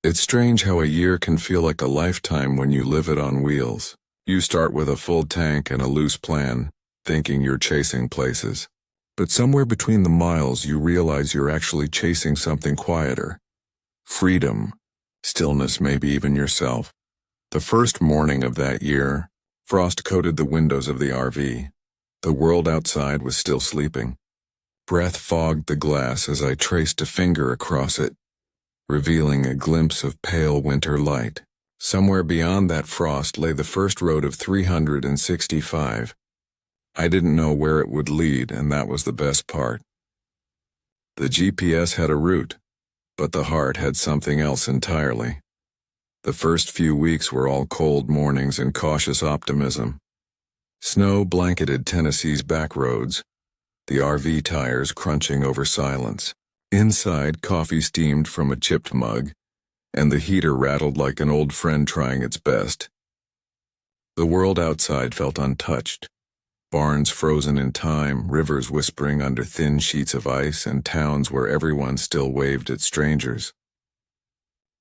It's strange how a year can feel like a lifetime when you live it on wheels. You start with a full tank and a loose plan, thinking you're chasing places. But somewhere between the miles you realize you're actually chasing something quieter. Freedom, stillness, maybe even yourself. The first morning of that year, frost coated the windows of the RV. The world outside was still sleeping. Breath fogged the glass as I traced a finger across it, revealing a glimpse of pale winter light. Somewhere beyond that frost lay the first road of 365. I didn't know where it would lead, and that was the best part. The GPS had a route, but the heart had something else entirely. The first few weeks were all cold mornings and cautious optimism. Snow blanketed Tennessee's backroads, the RV tires crunching over silence. Inside, coffee steamed from a chipped mug, and the heater rattled like an old friend trying its best. The world outside felt untouched. Barns frozen in time, rivers whispering under thin sheets of ice, and towns where everyone still waved at strangers.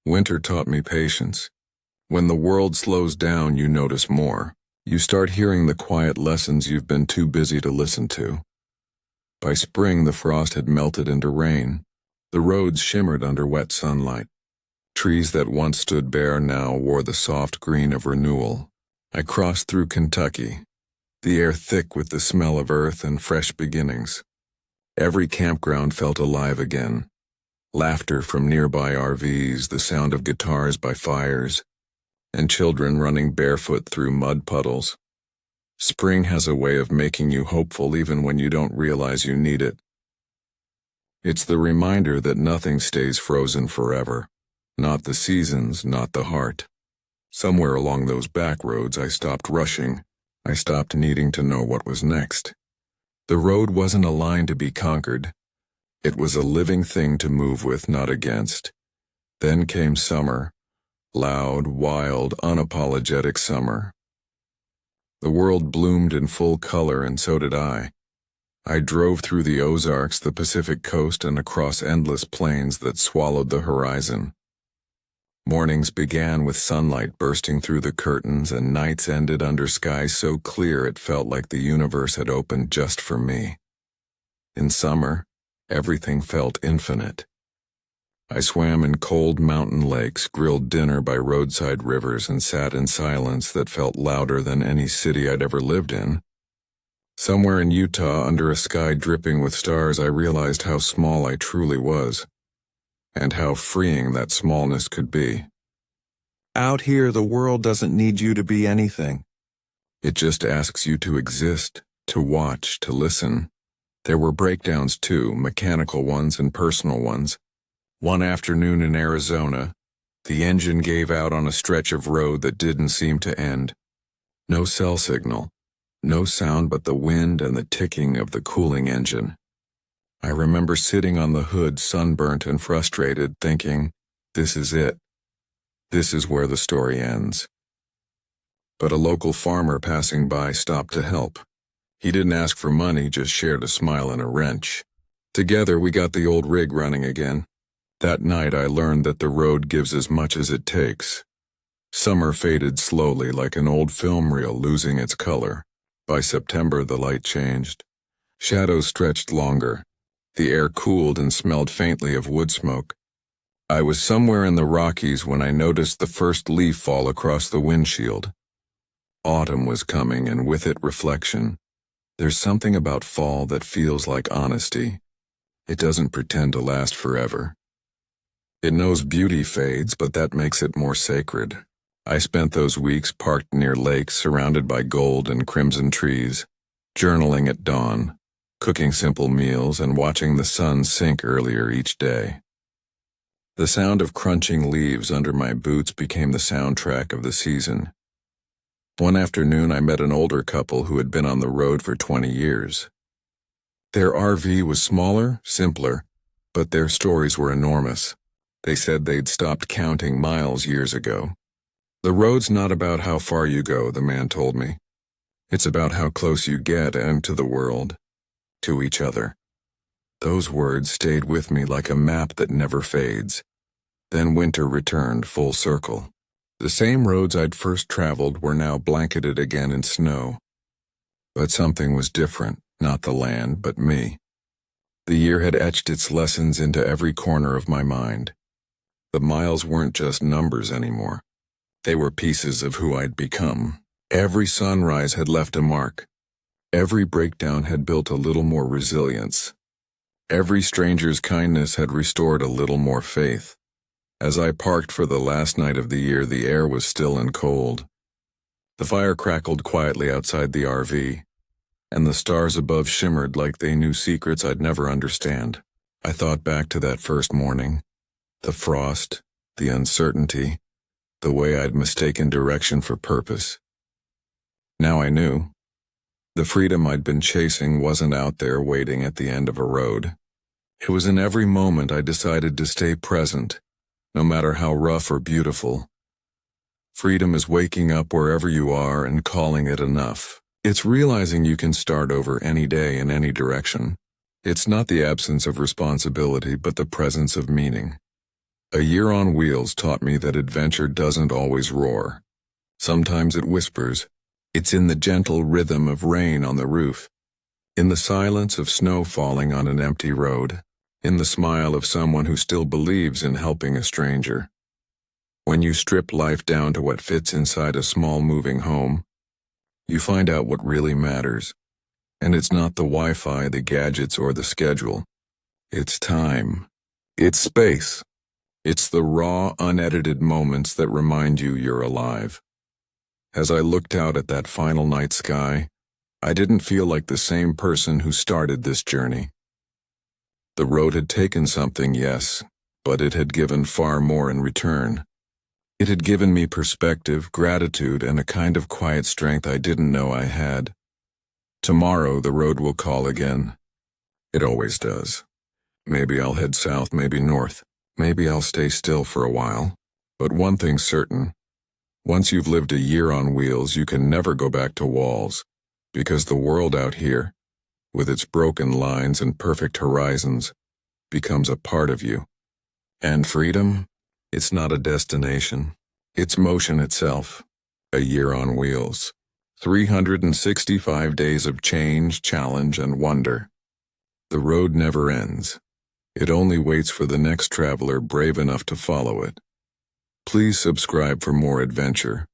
Winter taught me patience. When the world slows down, you notice more. You start hearing the quiet lessons you've been too busy to listen to. By spring, the frost had melted into rain. The roads shimmered under wet sunlight. Trees that once stood bare now wore the soft green of renewal. I crossed through Kentucky, the air thick with the smell of earth and fresh beginnings. Every campground felt alive again. Laughter from nearby RVs, the sound of guitars by fires, and children running barefoot through mud puddles. Spring has a way of making you hopeful even when you don't realize you need it. It's the reminder that nothing stays frozen forever. Not the seasons, not the heart. Somewhere along those back roads I stopped rushing. I stopped needing to know what was next. The road wasn't a line to be conquered. It was a living thing to move with, not against. Then came summer. Loud, wild, unapologetic summer. The world bloomed in full color, and so did I. I drove through the Ozarks, the Pacific coast, and across endless plains that swallowed the horizon. Mornings began with sunlight bursting through the curtains, and nights ended under skies so clear it felt like the universe had opened just for me. In summer, everything felt infinite. I swam in cold mountain lakes, grilled dinner by roadside rivers, and sat in silence that felt louder than any city I'd ever lived in. Somewhere in Utah, under a sky dripping with stars, I realized how small I truly was, and how freeing that smallness could be. Out here, the world doesn't need you to be anything. It just asks you to exist, to watch, to listen. There were breakdowns too, mechanical ones and personal ones. One afternoon in Arizona, the engine gave out on a stretch of road that didn't seem to end. No cell signal, no sound but the wind and the ticking of the cooling engine. I remember sitting on the hood, sunburnt and frustrated, thinking, this is it. This is where the story ends. But a local farmer passing by stopped to help. He didn't ask for money, just shared a smile and a wrench. Together we got the old rig running again. That night I learned that the road gives as much as it takes. Summer faded slowly like an old film reel losing its color. By September the light changed. Shadows stretched longer. The air cooled and smelled faintly of wood smoke. I was somewhere in the Rockies when I noticed the first leaf fall across the windshield. Autumn was coming, and with it reflection. There's something about fall that feels like honesty. It doesn't pretend to last forever. It knows beauty fades, but that makes it more sacred. I spent those weeks parked near lakes surrounded by gold and crimson trees, journaling at dawn, cooking simple meals, and watching the sun sink earlier each day. The sound of crunching leaves under my boots became the soundtrack of the season. One afternoon I met an older couple who had been on the road for 20 years. Their RV was smaller, simpler, but their stories were enormous. They said they'd stopped counting miles years ago. The road's not about how far you go, the man told me. It's about how close you get, and to the world, to each other. Those words stayed with me like a map that never fades. Then winter returned full circle. The same roads I'd first traveled were now blanketed again in snow. But something was different, not the land, but me. The year had etched its lessons into every corner of my mind. The miles weren't just numbers anymore. They were pieces of who I'd become. Every sunrise had left a mark. Every breakdown had built a little more resilience. Every stranger's kindness had restored a little more faith. As I parked for the last night of the year, the air was still and cold. The fire crackled quietly outside the RV, and the stars above shimmered like they knew secrets I'd never understand. I thought back to that first morning, the frost, the uncertainty, the way I'd mistaken direction for purpose. Now I knew. The freedom I'd been chasing wasn't out there waiting at the end of a road. It was in every moment I decided to stay present, no matter how rough or beautiful. Freedom is waking up wherever you are and calling it enough. It's realizing you can start over any day in any direction. It's not the absence of responsibility, but the presence of meaning. A year on wheels taught me that adventure doesn't always roar. Sometimes it whispers. It's in the gentle rhythm of rain on the roof, in the silence of snow falling on an empty road, in the smile of someone who still believes in helping a stranger. When you strip life down to what fits inside a small moving home, you find out what really matters. And it's not the Wi-Fi, the gadgets, or the schedule. It's time. It's space. It's the raw, unedited moments that remind you you're alive. As I looked out at that final night sky, I didn't feel like the same person who started this journey. The road had taken something, yes, but it had given far more in return. It had given me perspective, gratitude, and a kind of quiet strength I didn't know I had. Tomorrow the road will call again. It always does. Maybe I'll head south, maybe north. Maybe I'll stay still for a while. But one thing's certain. Once you've lived a year on wheels, you can never go back to walls, because the world out here, with its broken lines and perfect horizons, becomes a part of you. And freedom? It's not a destination. It's motion itself. A year on wheels. 365 days of change, challenge, and wonder. The road never ends. It only waits for the next traveler brave enough to follow it. Please subscribe for more adventure.